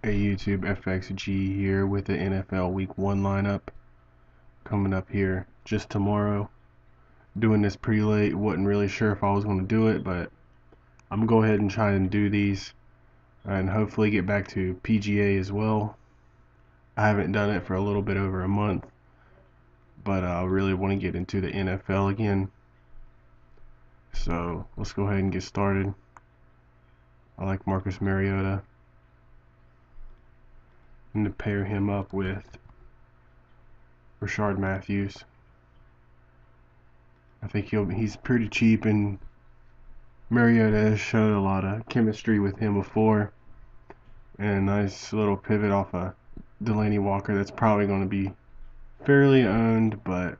A YouTube FXG here with the NFL Week 1 lineup coming up here just tomorrow. Doing this pretty late, wasn't really sure if I was going to do it, but I'm going to go ahead and try and do these and hopefully get back to PGA as well. I haven't done it for a little bit over a month, but I really want to get into the NFL again. So let's go ahead and get started. I like Marcus Mariota. And to pair him up with Rashard Matthews. I think he's pretty cheap, and Mariota has showed a lot of chemistry with him before. And a nice little pivot off of Delaney Walker that's probably going to be fairly owned, but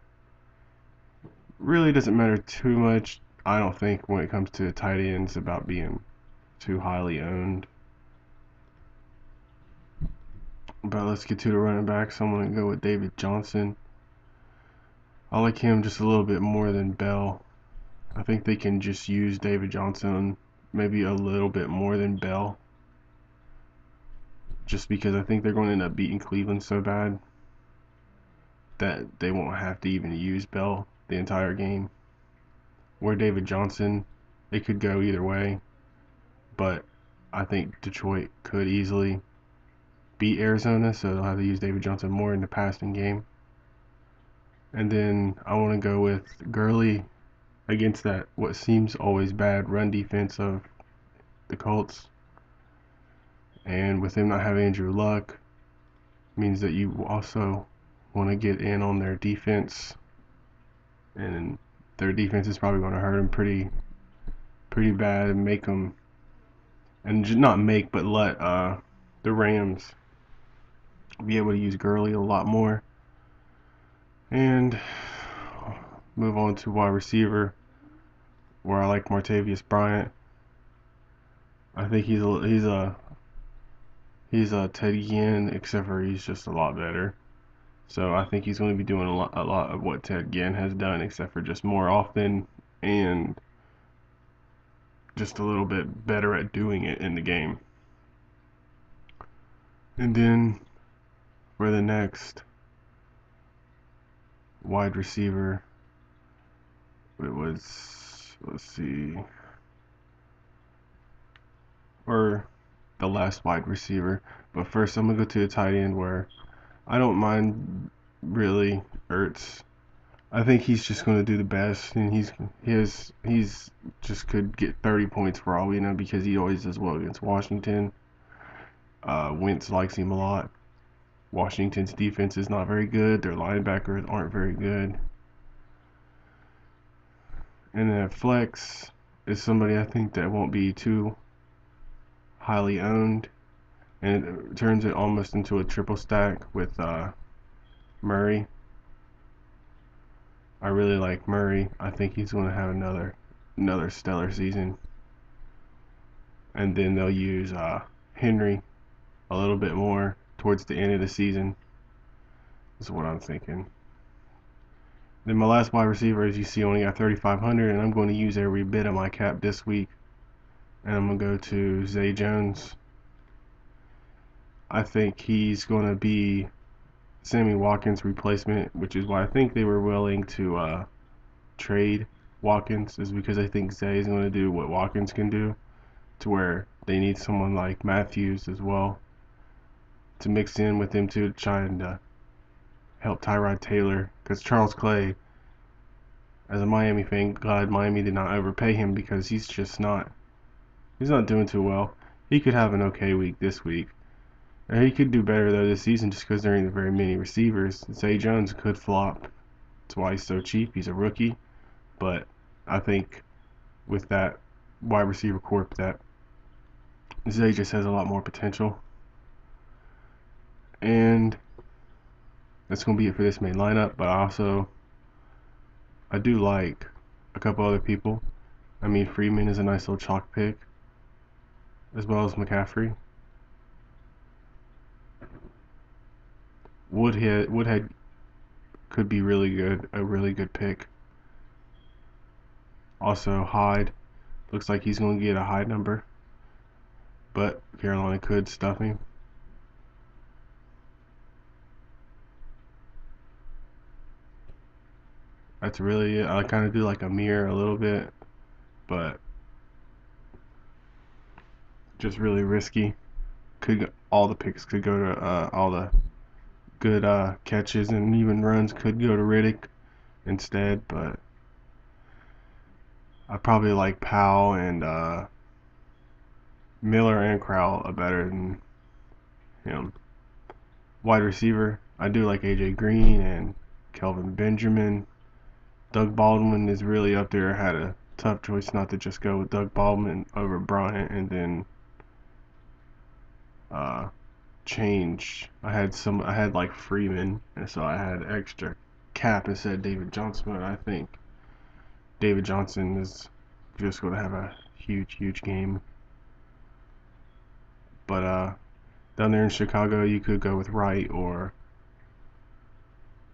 really doesn't matter too much, I don't think, when it comes to tight ends about being too highly owned. But let's get to the running backs. I'm going to go with David Johnson. I like him just a little bit more than Bell. I think they can just use David Johnson maybe a little bit more than Bell, just because I think they're going to end up beating Cleveland so bad that they won't have to even use Bell the entire game. Where David Johnson, it could go either way, but I think Detroit could easily beat Arizona, so they'll have to use David Johnson more in the passing game. And then I want to go with Gurley against that what seems always bad run defense of the Colts. And with them not having Andrew Luck, means that you also want to get in on their defense, and their defense is probably going to hurt them pretty bad and make them, and just not make, but let the Rams be able to use Gurley a lot more. And move on to wide receiver, where I like Martavius Bryant. I think he's a Ted Ginn, except for he's just a lot better. So I think he's going to be doing a lot of what Ted Ginn has done, except for just more often and just a little bit better at doing it in the game. And then for the next wide receiver, it was, let's see, or the last wide receiver. But first, I'm gonna go to the tight end, where I don't mind really Ertz. I think he's just going to do the best, and he's just could get 30 points for all we know, because he always does well against Washington. Wentz likes him a lot. Washington's defense is not very good. Their linebackers aren't very good. And then flex is somebody I think that won't be too highly owned, and it turns it almost into a triple stack with Murray. I really like Murray. I think he's going to have another stellar season. And then they'll use Henry a little bit more towards the end of the season. Is what I'm thinking. Then my last wide receiver, as you see, only got 3,500, and I'm going to use every bit of my cap this week. And I'm going to go to Zay Jones. I think he's going to be Sammy Watkins' replacement, which is why I think they were willing to trade Watkins, is because I think Zay is going to do what Watkins can do, to where they need someone like Matthews as well to mix in with him too, to try and help Tyrod Taylor, because Charles Clay, as a Miami fan, glad Miami did not overpay him, because he's not doing too well. He could have an okay week this week. Or he could do better though this season, just because there ain't very many receivers. Zay Jones could flop. That's why he's so cheap. He's a rookie. But I think with that wide receiver corp, that Zay just has a lot more potential. And that's going to be it for this main lineup. But I do like a couple other people. I mean, Freeman is a nice little chalk pick, as well as McCaffrey. Woodhead could be really good, a really good pick. Also, Hyde looks like he's going to get a high number, but Carolina could stuff him. That's really it. I kind of do like a mirror a little bit, but just really risky. All the picks could go to all the good catches and even runs could go to Riddick instead, but I probably like Powell and Miller and Crowell are better than him. Wide receiver, I do like AJ Green and Kelvin Benjamin. Doug Baldwin is really up there. I had a tough choice not to just go with Doug Baldwin over Bryant and then uh, change. I had like Freeman, and so I had extra cap and said David Johnson. But I think David Johnson is just going to have a huge game. But down there in Chicago, you could go with Wright or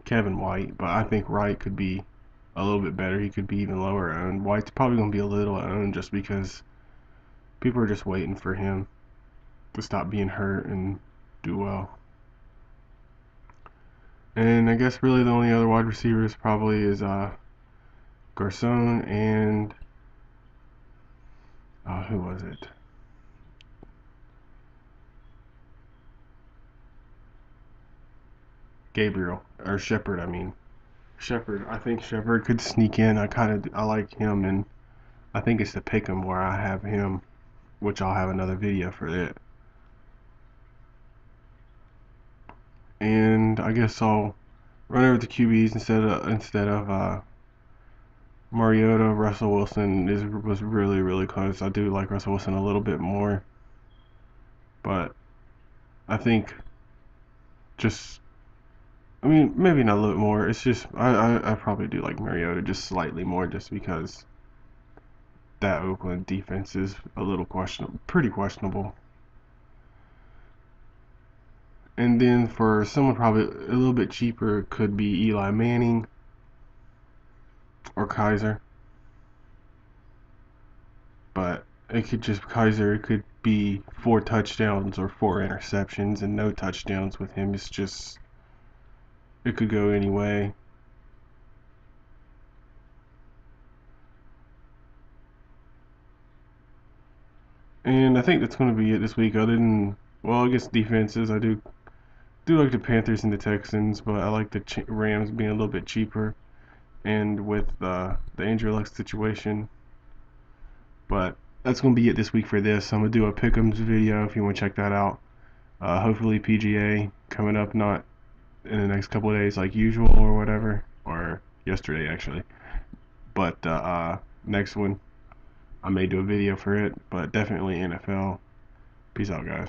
Kevin White, but I think Wright could be a little bit better. He could be even lower owned. White's probably going to be a little owned just because people are just waiting for him to stop being hurt and do well. And I guess really the only other wide receivers probably is Garcon and who was it? Gabriel or Shepard. I mean Shepard. I think Shepard could sneak in. I like him, and I think it's the pick'em where I have him, which I'll have another video for it. And I guess I'll run over the QBs instead of Mariota. Russell Wilson was really close. I do like Russell Wilson a little bit more, but I think just I mean maybe not a little bit more. It's just I probably do like Mariota just slightly more just because that Oakland defense is a little pretty questionable. And then for someone probably a little bit cheaper could be Eli Manning or Kaiser. But Kaiser could be 4 touchdowns or 4 interceptions and no touchdowns with him. It's just it could go any way. And I think that's going to be it this week. Other than I guess defenses, I do like the Panthers and the Texans, but I like the Rams being a little bit cheaper, and with the Andrew Luck situation. But that's going to be it this week for this. I'm going to do a pick'ems video if you want to check that out. Hopefully PGA coming up, not in the next couple of days like usual or whatever, or yesterday actually. But next one, I may do a video for it, but definitely NFL. Peace out, guys.